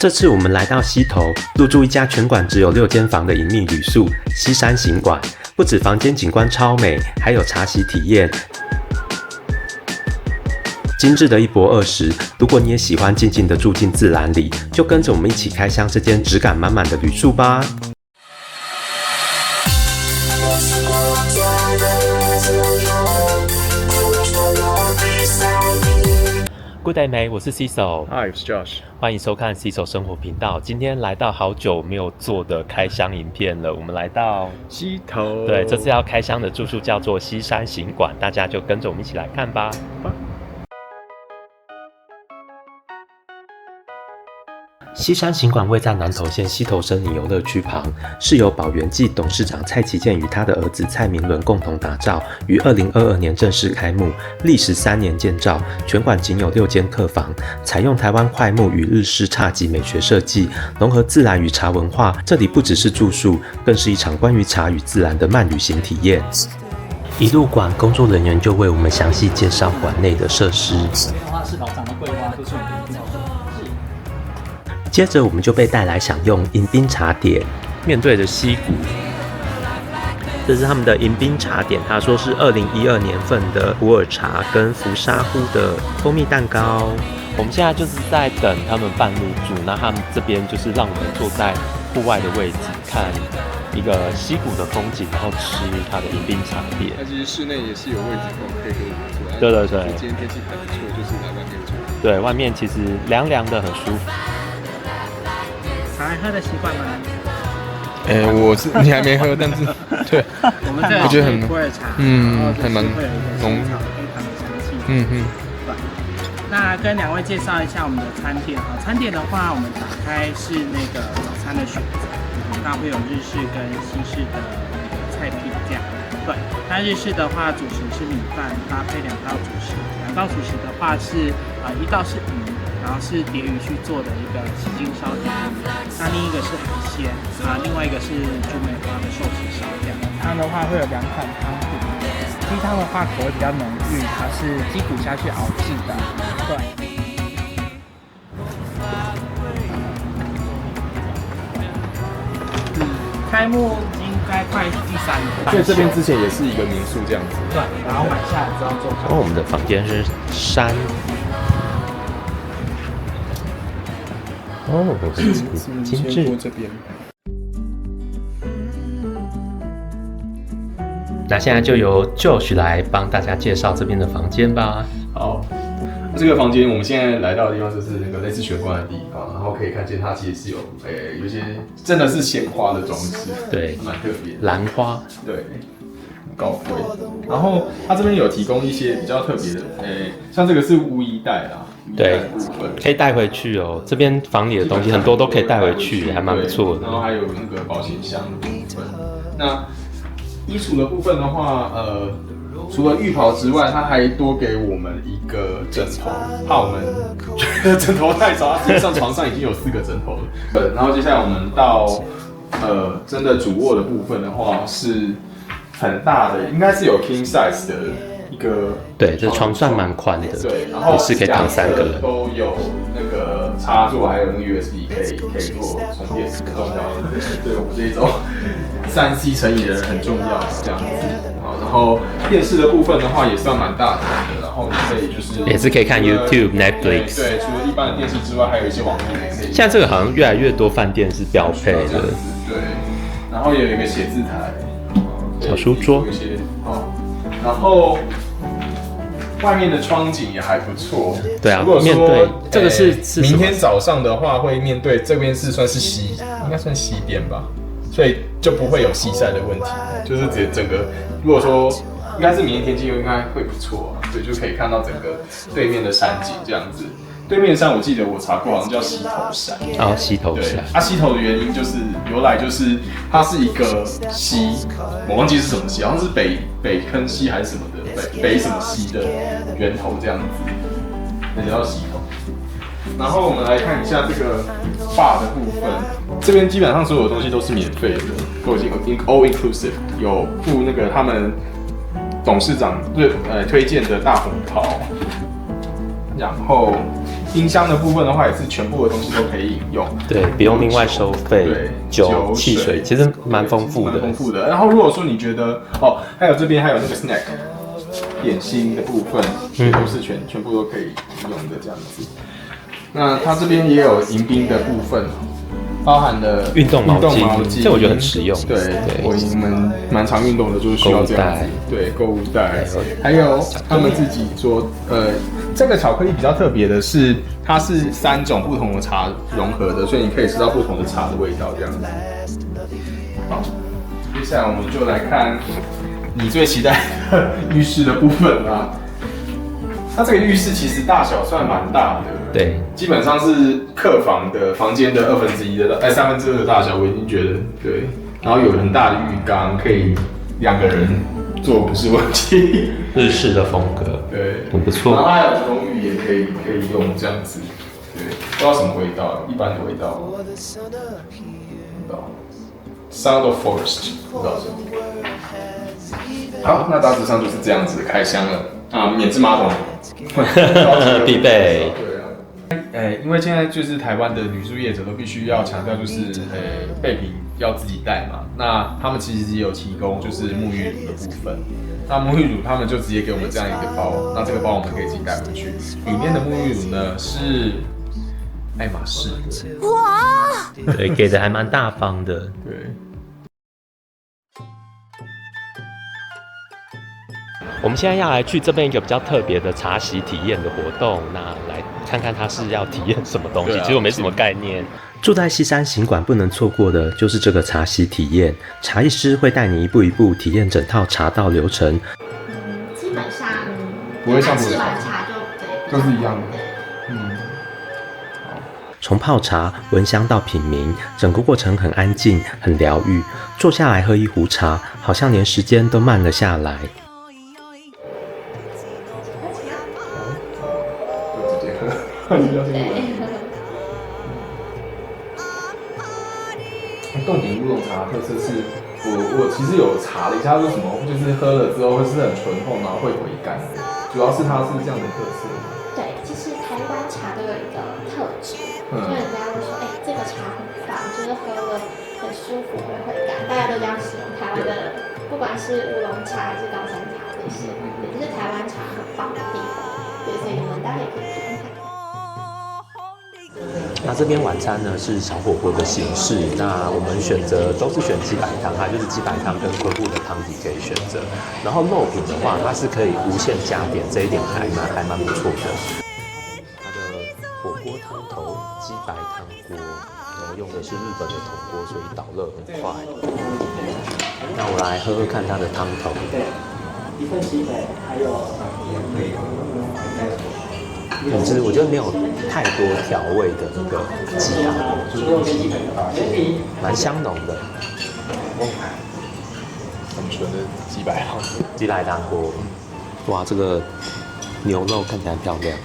这次我们来到溪头，入住一家全馆只有6间房的隐秘旅宿溪山行馆。不止房间景观超美，还有茶席体验，精致的一泊20。如果你也喜欢静静的住进自然里，就跟着我们一起开箱这间质感满满的旅宿吧。Good day, May， 我是 Cecil。Hi， 我是 Josh。欢迎收看 Cecil 生活频道。今天来到好久没有做的开箱影片了，我们来到溪头。对，这次要开箱的住宿叫做溪山行馆，大家就跟着我们一起来看吧。溪山行馆位在南投县溪头森林游乐区旁，是由宝元记董事长蔡其健与他的儿子蔡明伦共同打造，于2022年正式开幕，历时3年建造。全馆仅有6间客房，采用台湾檜木与日式侘寂美学设计，融合自然与茶文化。这里不只是住宿，更是一场关于茶与自然的慢旅行体验。一入馆，工作人员就为我们详细介绍馆内的设施。花是老长的桂花，都是我们的接着我们就被带来享用迎宾茶点，面对着溪谷，这是他们的迎宾茶点，他说是2012年份的普洱茶跟浮沙湖的蜂蜜蛋糕。我们现在就是在等他们半入住，那他们这边就是让我们坐在户外的位置，看一个溪谷的风景，然后吃它的迎宾茶点。那其实室内也是有位置可以给我们坐。对对对。今天天气还不错，就是来外面坐。对，外面其实凉凉的，很舒服。茶喝的习惯吗？你还没喝，但是对，我觉得很普洱茶，还蛮浓非常的香气。那跟2位介绍一下我们的餐点哈。餐点的话，我们打开是那个早餐的选择，那会有日式跟西式的菜品这样。对，那日式的话，主食是米饭搭配2道主食，2道主食的话是一道是鱼。然后是蝶鱼去做的一个旗津烧蝶鱼，那另一个是海鲜另外一个是猪梅花的寿司烧这样。汤的话会有2款汤底，鸡汤的话口味比较浓郁，它是鸡骨下去熬制的。对。开幕应该快第3年，所以这边之前也是一个民宿这样子。对，然后买下来之后做。我们的房间是山。精致这边。那现在就由 Josh 来帮大家介绍这边的房间吧。好，这个房间我们现在来到的地方就是那个类似玄关的地方，然后可以看见它其实是有一些真的是鲜花的装饰，对，蛮特别的。兰花，对。高贵，然后它这边有提供一些比较特别的，像这个是污衣袋啦，对，可以带回去哦。这边房里的东西很多都可以带回去，还蛮不错的。然后还有那个保险箱的部分。那衣橱的部分的话，除了浴袍之外，它还多给我们一个枕头，怕我们觉得枕头太少，实际上床上已经有4个枕头了。然后接下来我们到真的主卧的部分的话是。很大的，应该是有 king size 的一个，对，这床算蛮宽的，对，然后也是可以躺3个人，都有那个插座，还有那个 USB 可以做充电，很重要的，对我们这种3C 成瘾的人很重要，这样子。好，然后电视的部分的话也算蛮大的，然后你可以就是也是可以看 YouTube、Netflix， 对，除了一般的电视之外，还有一些网络也可以。现在这个好像越来越多饭店是标配的，对，然后也有一个写字台。小书桌，然后外面的窗景也还不错。对啊，面对这个是明天早上的话会面对这边是算是应该算西边吧，所以就不会有西晒的问题，就是整个如果说应该是明天天气应该会不错对，就可以看到整个对面的山景这样子。对面山我记得我查过，好像叫溪头山。溪头山。溪头的原因就是由来就是它是一个溪，我忘记是什么溪，好像是北坑溪还是什么的，北什么溪的源头这样子，那叫溪头。然后我们来看一下这个bar的部分，这边基本上所有东西都是免费的，都已经 all inclusive， 有附那个他们董事长推荐的大红袍，然后冰箱的部分的话，也是全部的东西都可以饮用，对，不用另外收费。对，酒、汽水其实蛮丰富的。蛮丰富的。然后如果说你觉得还有这边还有那个 snack 点心的部分，也都是全部都可以用的这样子。那它这边也有迎宾的部分。包含了运动毛巾，这我觉得很实用。对，我们蛮常运动的，就是需要这样子。对，购物袋，还有他们自己说，这个巧克力比较特别的是，它是3种不同的茶融合的，所以你可以吃到不同的茶的味道，这样子。好，接下来我们就来看你最期待的浴室的部分啦。它这个浴室其实大小算蛮大的。对，基本上是客房的房间的2/3的3/2的大小，我已经觉得对。然后有很大的浴缸，可以2个人坐不是问题。日式的风格，对，很不错。然后还有沐浴也可以用这样子，对，不知道什么味道，一般的味道。Sound of Forest， 不知道什么。好，那大致上就是这样子开箱了啊，免治马桶，必备。因为现在就是台湾的旅宿业者都必须要强调，就是备品要自己带嘛。那他们其实也有提供就是沐浴乳的部分。那沐浴乳他们就直接给我们这样一个包，那这个包我们可以自己带回去。里面的沐浴乳呢是爱马仕的，哇，对，给的还蛮大方的。对。我们现在要来去这边一个比较特别的茶席体验的活动，那来看看它是要体验什么东西。其实我没什么概念。住在西山行馆不能错过的就是这个茶席体验，茶艺师会带你一步一步体验整套茶道流程。基本上不会像吃完茶就是一样的。从泡茶、闻香到品茗，整个过程很安静、很疗愈。坐下来喝一壶茶，好像连时间都慢了下来。洞顶乌龙茶的特色是，我其实有查了一下，为什么就是喝了之后会是很醇厚，然后会回甘的，主要是它是这样的特色。对，其实台湾茶都有一个特质，就人家会说，这个茶很棒，就是喝了很舒服，会回甘，大家都这样形容台湾的，不管是乌龙茶还是高山茶这些，也就是台湾茶很棒的地方。对，所以你们大家也可以听看。那这边晚餐呢是小火锅的形式，那我们选择都是选鸡白汤，它就是鸡白汤跟昆布的汤底可以选择。然后肉品的话，它是可以无限加点，这一点还蛮不错的。它的火锅汤头鸡白汤锅，然后用的是日本的铜锅，所以导热很快。那我来喝喝看它的汤头。一份鸡腿，还有其实我觉得没有太多调味的那个鸡汤，蛮香浓的。很纯的鸡白汤，鸡白汤锅，哇，这个牛肉看起来很漂亮。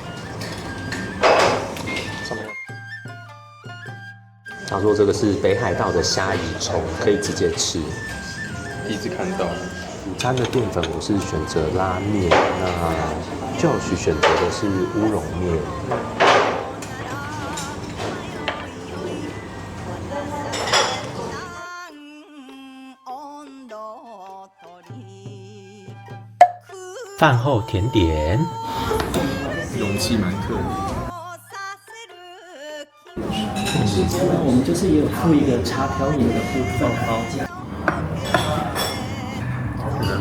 他说这个是北海道的虾夷虫，可以直接吃。第一次看到。午餐的淀粉我是选择拉面，那Josh选择的是乌龙面。饭后甜点，容器蛮特别。我们就是也有附一个茶调饮的部分，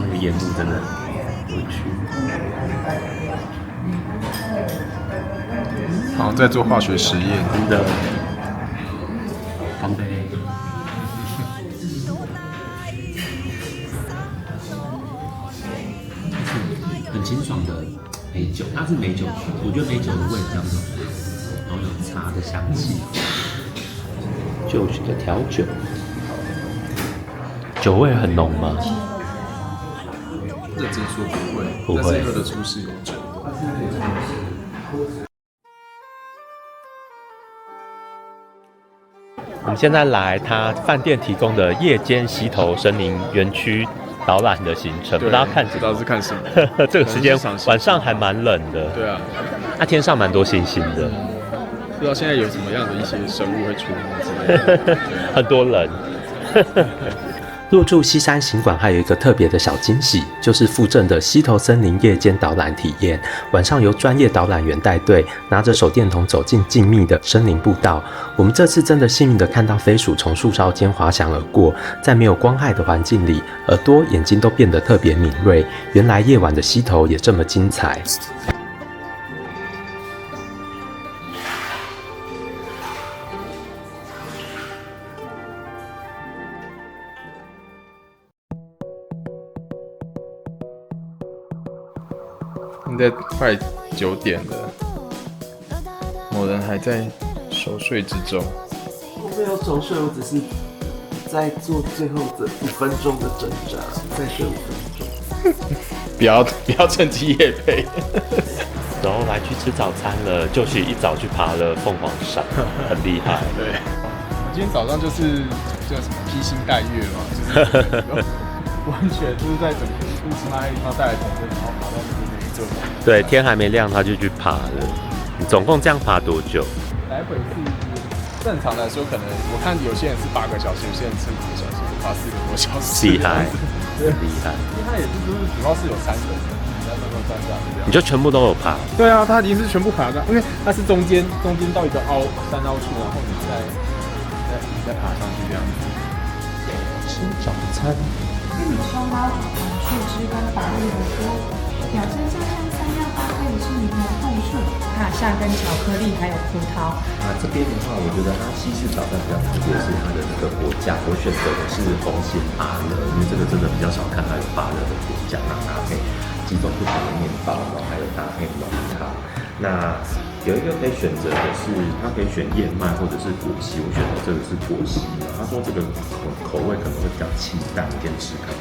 那个盐度真的有趣。好，在做化学实验，真的。干杯！很清爽的美酒，它是美酒，我觉得美酒的味比较浓，然后有茶的香气。Josh的调酒，酒味很浓吗？认真说不会，不会，但是喝得出是有酒的。我们现在来他饭店提供的夜间溪头森林园区导览的行程，不知道看不知道是看什么。这个时间晚上还蛮冷的，对啊，天上蛮多星星的。不知道现在有什么样的一些生物会出没之类的。很多人。入住西山行馆还有一个特别的小惊喜，就是附赠的溪头森林夜间导览体验。晚上由专业导览员带队，拿着手电筒走进静谧的森林步道。我们这次真的幸运的看到飞鼠从树梢间滑翔而过，在没有光害的环境里，耳朵、眼睛都变得特别敏锐。原来夜晚的溪头也这么精彩。现在快9点了，某人还在熟睡之中。我没有熟睡，我只是在做最后的5分钟的挣扎，再睡5分钟。不要趁机业配。然后来去吃早餐了，就是一早去爬了凤凰山，很厉害。对，我今天早上就是叫什么披星戴月嘛，就是完全就是在整个乌兹拉地方带来同队，然后爬到那边的一座。对，天还没亮他就去爬了。你总共这样爬多久？来回是正常来说，可能我看有些人是8个小时，有些人是5个小时，爬4个多小时。厉害，厉害。因为它也是就是主要是有3个人，你在慢慢算下来这样。你就全部都有爬？对啊，它已经是全部爬的，因为它是中间到一个山凹处，然后你再爬上去这样子。吃早餐。玉米松包煮成树枝跟保利的锅，表身上像3样搭配的是柠檬碰树、塔夏跟巧克力，还有葡萄。这边的话，我觉得它西式早餐比较特别的是它的那个果酱，我选择的是红心芭乐，因为这个真的比较少看它有芭乐的果酱，那搭配几种不同的面包，然后还有搭配浓汤。那有一个可以选择的是，它可以选燕麦或者是果昔，我选的这个是果昔。他说这个口味可能会比较清淡，你可以试看看。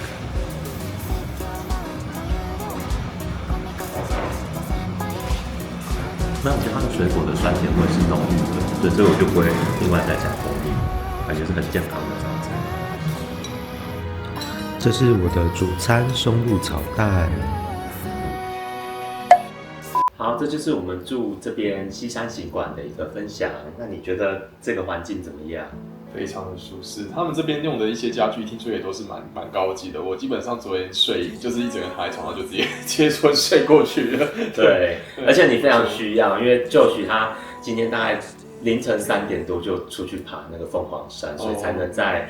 那我觉得它的水果的酸甜味是浓郁的，对，所以我就不会另外再加蜂蜜，感觉是很健康的早餐。这是我的主餐松露炒蛋。好，这就是我们住这边西山行馆的一个分享。那你觉得这个环境怎么样？非常的舒适，他们这边用的一些家具，听说也都是蛮高级的。我基本上昨天睡，就是一整个躺在床上就直接睡过去了。对，而且你非常需要，因为就许他今天大概凌晨3点多就出去爬那个凤凰山，所以才能在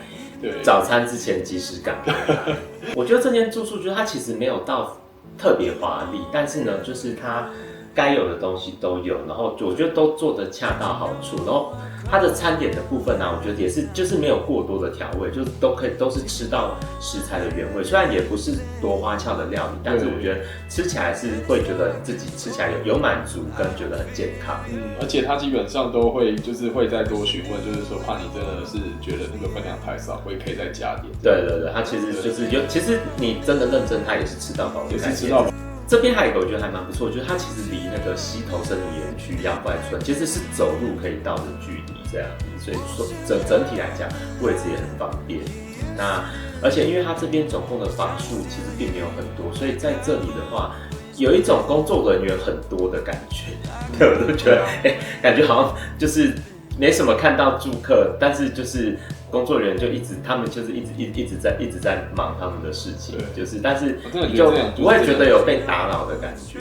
早餐之前及时赶回来。我觉得这间住宿，就是它其实没有到特别华丽，但是呢，就是它该有的东西都有，然后我觉得都做得恰到好处，然后它的餐点的部分呢，我觉得也是就是没有过多的调味，就是都是吃到食材的原味，虽然也不是多花俏的料理，但是我觉得吃起来是会觉得自己吃起来有满足跟觉得很健康。而且它基本上都会就是会再多询问，就是说怕你真的是觉得那个分量太少，可以再加点。对，它其实就是其实你真的认真，它也是吃到饱的概念，也是吃到饱。这边还有一个我觉得还蛮不错，就是它其实离那个溪头森林园区妖怪村其实是走路可以到的距离这样子，所以说整体来讲位置也很方便。那而且因为它这边总共的房数其实并没有很多，所以在这里的话有一种工作人员很多的感觉，对，我都觉得感觉好像就是没什么看到住客，但是就是工作人员他们就是一直在忙他们的事情，就是但是你就不会觉得有被打扰的感觉。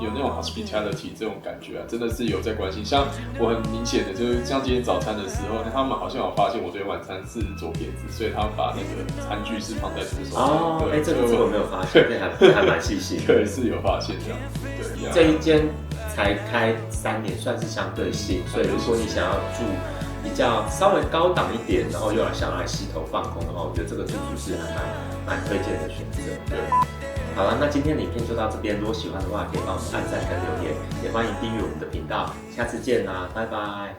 有那种 hospitality 这种感觉啊，真的是有在关心。像我很明显的就是像今天早餐的时候，他们好像有发现我昨天晚餐是左撇子，所以他们把那个餐具是放在左手上。哦，这个我没有发现，这还蛮细心的。对，是有发现这样子。对，这一间才开3年，算是相对新，所以如果你想要住比较稍微高档一点，然后又想来溪头放空的话，我觉得这个住宿是还蛮推荐的选择。对。好了，那今天的影片就到这边。如果喜欢的话，可以帮我们按赞跟留言，也欢迎订阅我们的频道。下次见啦，拜拜。